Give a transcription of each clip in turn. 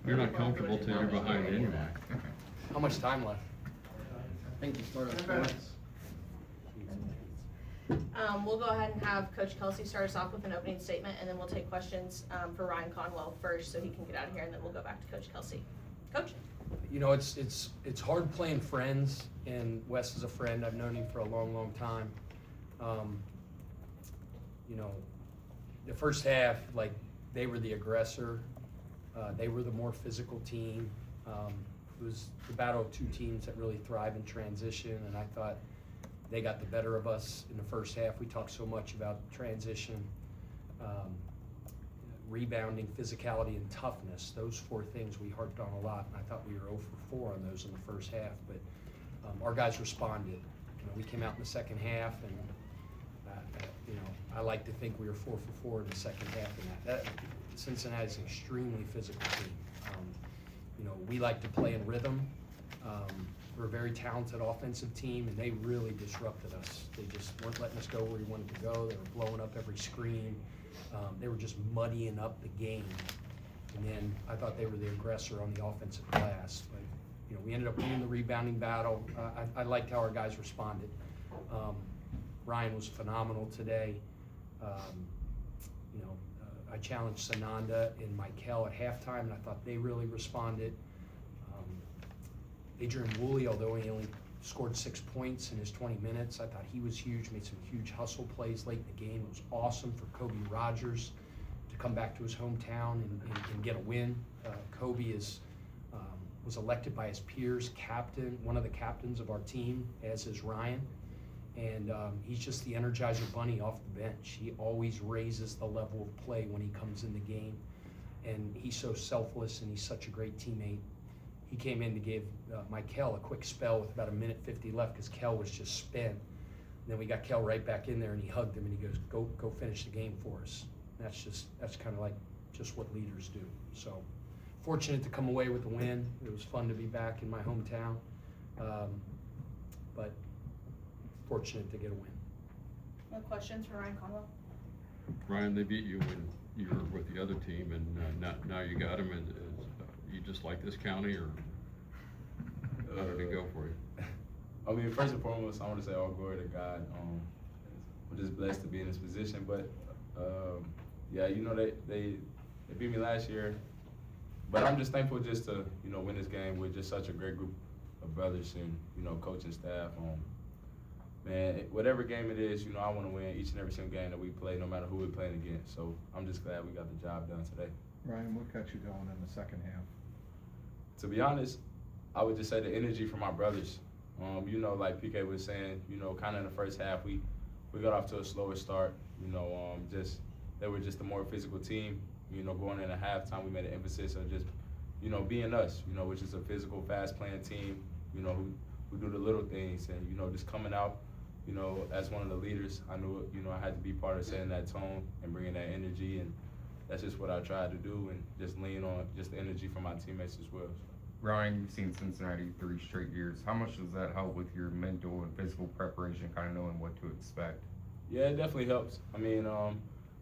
You're not comfortable till you're behind anyway. How much time left? I think you start at 4. We'll go ahead and have Coach Kelsey start us off with an opening statement, and then we'll take questions for Ryan Conwell first, so he can get out of here, and then we'll go back to Coach Kelsey. Coach? You know, it's hard playing friends, and Wes is a friend. I've known him for a long, long time. You know, the first half, like, they were the aggressor. They were the more physical team. It was the battle of two teams that really thrive in transition, and I thought they got the better of us in the first half. We talked so much about transition, rebounding, physicality, and toughness. Those 4 things we harped on a lot, and I thought we were 0 for 4 on those in the first half. But our guys responded. You know, we came out in the second half, and you know, I like to think we were 4 for 4 in the second half. And Cincinnati's an extremely physical team. You know, we like to play in rhythm. We're a very talented offensive team, and they really disrupted us. They just weren't letting us go where we wanted to go. They were blowing up every screen. They were just muddying up the game. And then I thought they were the aggressor on the offensive glass. But, you know, we ended up winning the rebounding battle. I liked how our guys responded. Ryan was phenomenal today. You know, I challenged Sananda and Michael at halftime, and I thought they really responded. Adrian Woolley, although he only scored 6 points in his 20 minutes, I thought he was huge, made some huge hustle plays late in the game. It was awesome for Kobe Rogers to come back to his hometown and get a win. Kobe was elected by his peers captain, one of the captains of our team, as is Ryan. And he's just the Energizer Bunny off the bench. He always raises the level of play when he comes in the game. And he's so selfless, and he's such a great teammate. He came in to give Michael a quick spell with about 1:50 left because Kel was just spent. And then we got Kel right back in there, and he hugged him, and he goes, go finish the game for us. And that's kind of like just what leaders do. So fortunate to come away with the win. It was fun to be back in my hometown. But fortunate to get a win. No questions for Ryan Conwell? Ryan, they beat you when you were with the other team, and now you got them. And you just like this county, or how did it go for you? I mean, first and foremost, I want to say all glory to God. I'm just blessed to be in this position. But yeah, you know, they beat me last year, but I'm just thankful just to, you know, win this game with just such a great group of brothers and, you know, coaching staff. Man, whatever game it is, you know, I want to win each and every single game that we play, no matter who we're playing against. So I'm just glad we got the job done today. Ryan, what got you going in the second half? To be honest, I would just say the energy from my brothers. You know, like PK was saying, you know, kind of in the first half, we got off to a slower start. You know, they were just a more physical team. You know, going into halftime, we made an emphasis of just, you know, being us. You know, which is a physical, fast-playing team. You know, who do the little things, and you know, just coming out. You know, as one of the leaders, I knew, you know, I had to be part of setting that tone and bringing that energy, and that's just what I tried to do, and just lean on just the energy from my teammates as well. Ryan, you've seen Cincinnati 3 straight years. How much does that help with your mental and physical preparation, kind of knowing what to expect? Yeah, it definitely helps. I mean,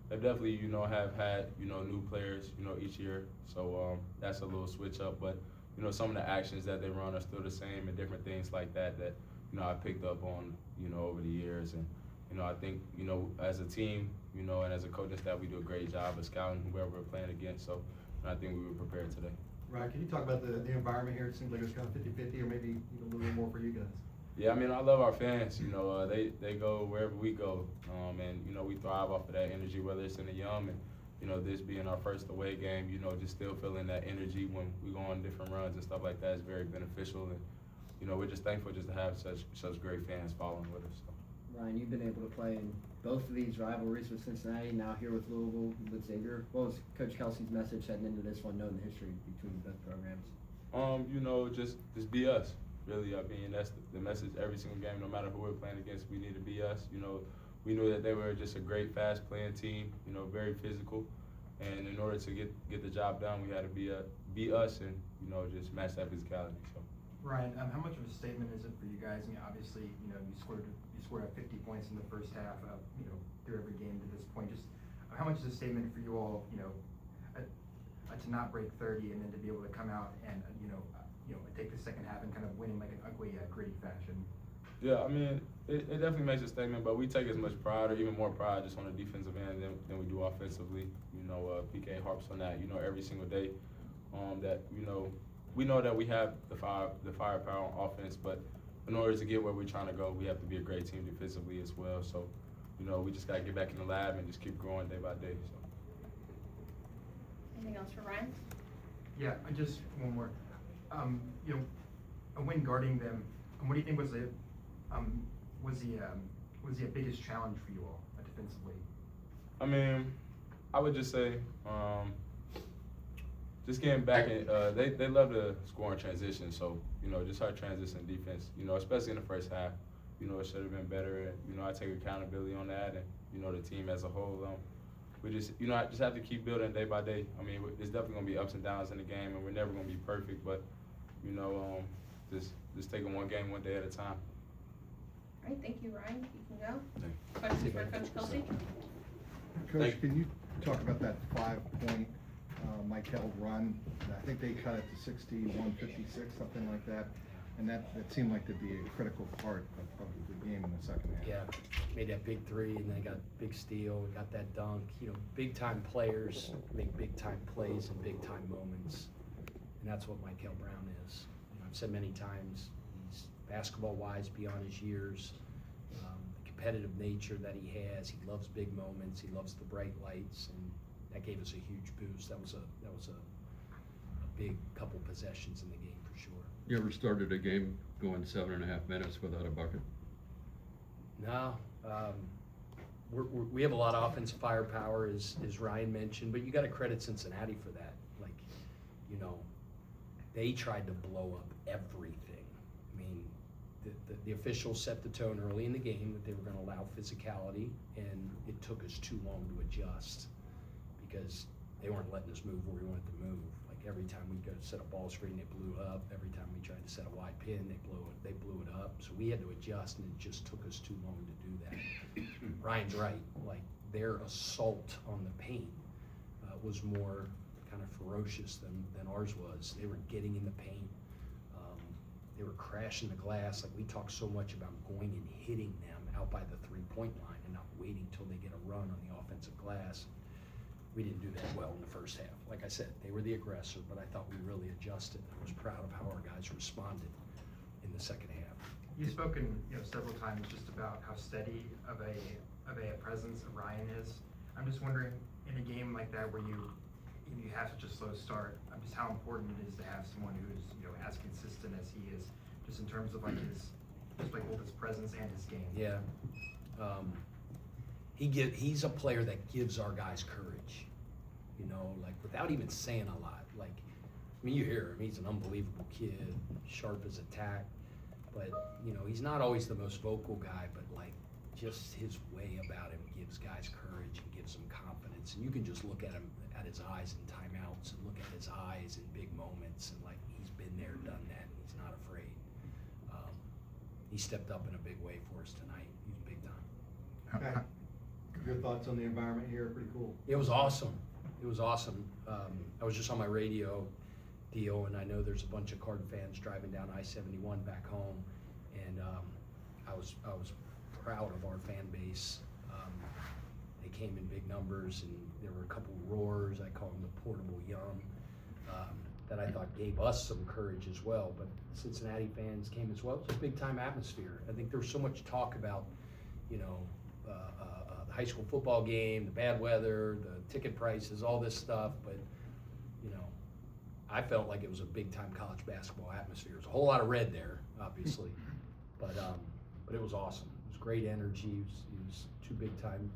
they definitely, you know, have had, you know, new players, you know, each year. So that's a little switch up. But, you know, some of the actions that they run are still the same, and different things like that, you know, I picked up on, you know, over the years. And, you know, I think, you know, as a team, you know, and as a coaching staff, we do a great job of scouting whoever we're playing against. So I think we were prepared today. Ryan, can you talk about the environment here? It seems like it's kind of 50-50, or maybe even a little bit more for you guys. Yeah, I mean, I love our fans. You know, they go wherever we go, and you know, we thrive off of that energy, whether it's in the Yum, and you know, this being our first away game. You know, just still feeling that energy when we go on different runs and stuff like that is very beneficial, and you know, we're just thankful just to have such great fans following with us. So. Ryan, you've been able to play in both of these rivalries with Cincinnati, now here with Louisville, with Xavier. What was Coach Kelsey's message heading into this one, knowing the history between both programs? You know, just be us. Really, I mean, that's the message every single game. No matter who we're playing against, we need to be us. You know, we knew that they were just a great, fast-playing team. You know, very physical, and in order to get the job done, we had to be us, and you know, just match that physicality. So. Ryan, how much of a statement is it for you guys? I mean, obviously, you know, you scored at 50 points in the first half, you know, through every game to this point. Just how much is a statement for you all, you know, to not break 30 and then to be able to come out and, take the second half and kind of win in like an ugly, gritty fashion? Yeah, I mean, it definitely makes a statement, but we take as much pride or even more pride just on the defensive end than we do offensively. PK harps on that, every single day. That, we know that we have the firepower on offense, but in order to get where we're trying to go, we have to be a great team defensively as well. So, we just got to get back in the lab and just keep growing day by day. So. Anything else for Ryan? Yeah, just one more. A win guarding them, what do you think was the biggest challenge for you all defensively? I mean, I would just say, just getting back in, they love to score in transition, so, just our transition defense, especially in the first half, it should have been better, and, I take accountability on that, and, the team as a whole, we just, I just have to keep building day by day. I mean, there's definitely going to be ups and downs in the game, and we're never going to be perfect, but, just taking one game one day at a time. All right, thank you, Ryan. You can go. Thanks. Questions for Coach Kelsey? Coach, can you talk about that 5-point Michael run? I think they cut it to 61-56, something like that. And that seemed like to be a critical part of the game in the second half. Yeah, made that big three, and then got big steal, got that dunk. Big time players make big time plays and big time moments, and that's what Michael Brown is. I've said many times, he's basketball-wise beyond his years. The competitive nature that he has, he loves big moments, he loves the bright lights, and that gave us a huge boost. That was a big couple possessions in the game for sure. You ever started a game going 7.5 minutes without a bucket? No, we have a lot of offensive firepower, as Ryan mentioned, but you got to credit Cincinnati for that. They tried to blow up everything. I mean, the officials set the tone early in the game that they were going to allow physicality, and it took us too long to adjust because they weren't letting us move where we wanted to move. Like every time we go to set a ball screen, they blew up. Every time we tried to set a wide pin, they blew it up. So we had to adjust, and it just took us too long to do that. Ryan's right. Like their assault on the paint was more kind of ferocious than ours was. They were getting in the paint. They were crashing the glass. Like we talk so much about going and hitting them out by the 3-point line and not waiting till they get a run on the offensive glass. We didn't do that well in the first half. Like I said, they were the aggressor, but I thought we really adjusted. I was proud of how our guys responded in the second half. You've spoken, several times just about how steady of a presence Ryan is. I'm just wondering, in a game like that where you have such a slow start, just how important it is to have someone who's as consistent as he is, just in terms of both his presence and his game. Yeah, he's a player that gives our guys courage. Without even saying a lot. You hear him. He's an unbelievable kid, sharp as a tack. But he's not always the most vocal guy. But just his way about him gives guys courage and gives them confidence. And you can just look at him, at his eyes in timeouts, and look at his eyes in big moments, and he's been there, done that. And he's not afraid. He stepped up in a big way for us tonight. He's big time. Okay. Your thoughts on the environment here? Pretty cool. It was awesome. It was awesome. I was just on my radio deal, and I know there's a bunch of Card fans driving down I-71 back home, and I was proud of our fan base. They came in big numbers, and there were a couple roars. I call them the portable yum, that I thought gave us some courage as well. But Cincinnati fans came as well. It was a big time atmosphere. I think there was so much talk about, the high school football game, the bad weather, the ticket prices, all this stuff, but I felt like it was a big time college basketball atmosphere. There's a whole lot of red there, obviously, but it was awesome. It was great energy. It was two big time,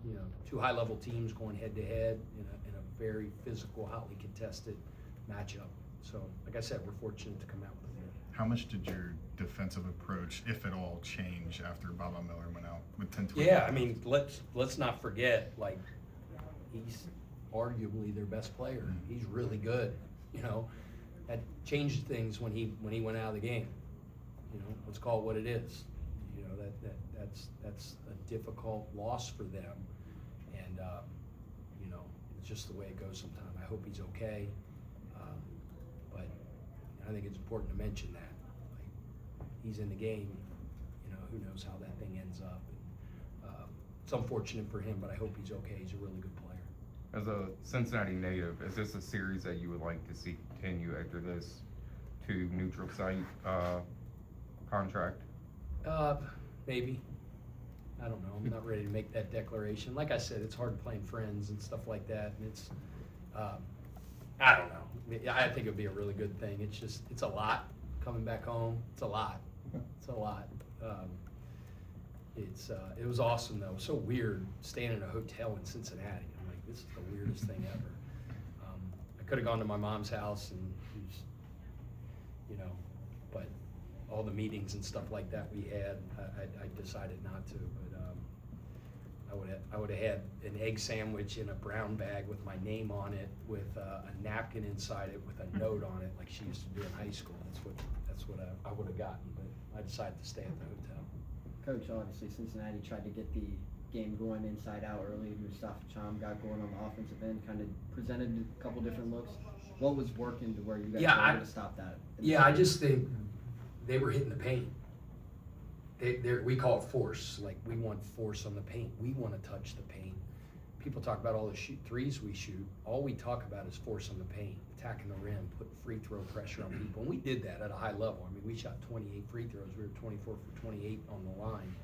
two high level teams going head to head in a very physical, hotly contested matchup. So, like I said, we're fortunate to come out with it. How much did your defensive approach, if at all, change after Baba Miller went out with 10-20? Yeah, let's not forget, he's arguably their best player. He's really good. That changed things when he went out of the game. Let's call it what it is. That's a difficult loss for them, and it's just the way it goes sometimes. I hope he's okay. But I think it's important to mention that. Like, he's in the game, you know, who knows how that thing ends up. It's unfortunate for him, but I hope he's okay. He's a really good player. As a Cincinnati native, is this a series that you would like to see continue after this to neutral site contract? Maybe. I don't know. I'm not ready to make that declaration. Like I said, it's hard playing friends and stuff like that, and it's, I don't know. I think it would be a really good thing. It's just, it's a lot coming back home. It's a lot. It's a lot. It was awesome though. It was so weird staying in a hotel in Cincinnati. I'm like, this is the weirdest thing ever. I could have gone to my mom's house and, you know, but all the meetings and stuff like that we had, I decided not to. But I would have had an egg sandwich in a brown bag with my name on it, with a napkin inside it, with a note on it, like she used to do in high school. That's what I would have gotten. But I decided to stay at the hotel. Coach, obviously Cincinnati tried to get the game going inside out early. Mustafa Cham got going on the offensive end, kind of presented a couple different looks. What was working to where you guys were able to stop that? Yeah, I just think they were hitting the paint. We call it force. Like, we want force on the paint. We want to touch the paint. People talk about all the threes we shoot. All we talk about is force on the paint, attacking the rim, putting free throw pressure on people. And we did that at a high level. I mean, we shot 28 free throws. We were 24 for 28 on the line.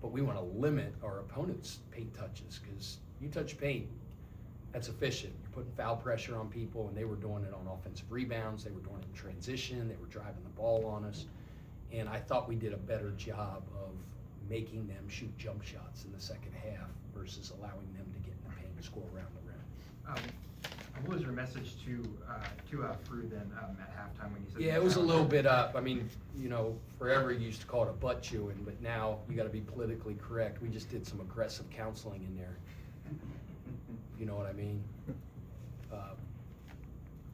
But we want to limit our opponent's paint touches, because you touch paint, that's efficient. You're putting foul pressure on people, and they were doing it on offensive rebounds. They were doing it in transition. They were driving the ball on us. And I thought we did a better job of making them shoot jump shots in the second half versus allowing them to get in the paint and score around the rim. What was your message to Frew then at halftime when you said? Yeah, it was a little bit up. I mean, you know, forever you used to call it a butt chewing, but now you got to be politically correct. We just did some aggressive counseling in there. You know what I mean?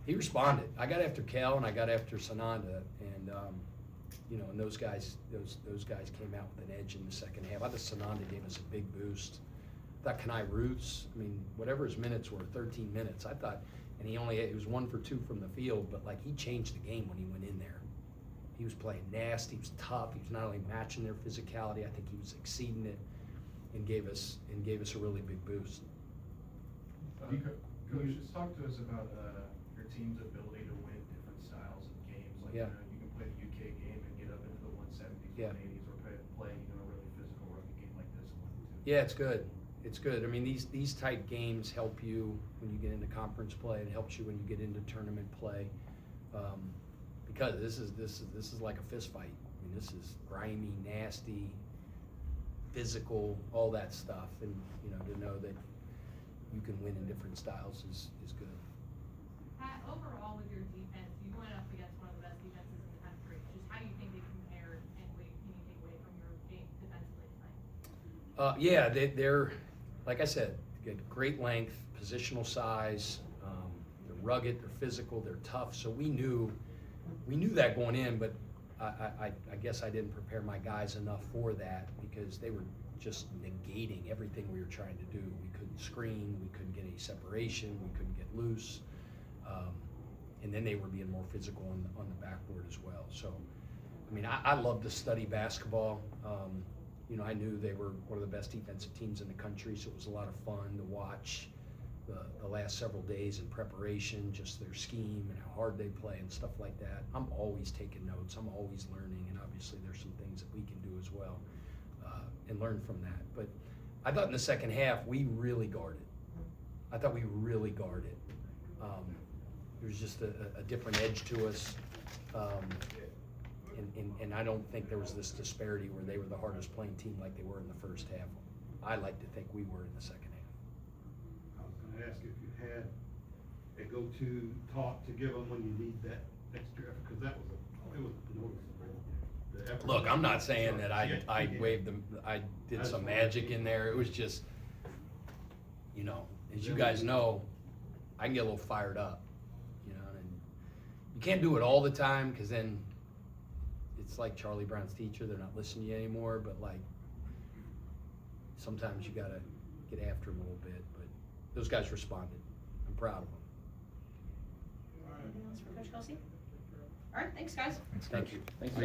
He responded. I got after Kel and I got after Sananda, and you know, and those guys came out with an edge in the second half. I thought Sananda gave us a big boost. I thought Kenai Roots, I mean, whatever his minutes were, 13 minutes, I thought, and he was 1 for 2 from the field, but like, he changed the game when he went in there. He was playing nasty, he was tough, he was not only matching their physicality, I think he was exceeding it, and gave us a really big boost. Coach, just talk to us about your team's ability to win different styles of games. Like, Yeah. You can play the UK game and get up into the 170s, Yeah. 180s, or play a really physical rugby game like this one too. Yeah, it's good. It's good. I mean, these type games help you when you get into conference play. It helps you when you get into tournament play, because this is like a fist fight. I mean, this is grimy, nasty, physical, all that stuff. And you know, to know that you can win in different styles is good. Pat, overall with your defense, you went up against one of the best defenses in the country. Just how do you think they compared, and what can you take away from your game defensively tonight? Yeah, they're like I said, they get great length, positional size. They're rugged, they're physical, they're tough. So we knew that going in, but I guess I didn't prepare my guys enough for that, because they were just negating everything we were trying to do. We couldn't screen, we couldn't get any separation, we couldn't get loose, and then they were being more physical on the backboard as well. So, I mean, I love to study basketball. You know, I knew they were one of the best defensive teams in the country, so it was a lot of fun to watch the last several days in preparation, just their scheme and how hard they play and stuff like that. I'm always taking notes, I'm always learning, and obviously there's some things that we can do as well, and learn from that. But I thought in the second half, we really guarded. I thought we really guarded. There was just a different edge to us. And I don't think there was this disparity where they were the hardest playing team like they were in the first half. I like to think we were in the second half. I was gonna ask if you had a go-to talk to give them when you need that extra effort, because it was noticeable. The effort. Look, I'm not saying that I waved them, I did some magic in there. It was just, you know, as you guys know, I can get a little fired up, you know, and you can't do it all the time, because then it's like Charlie Brown's teacher, they're not listening to you anymore, but like, sometimes you gotta get after them a little bit, but those guys responded. I'm proud of them. Anything else for Coach Kelsey? All right, thanks, guys. Thanks, Thank Coach. you. Thanks.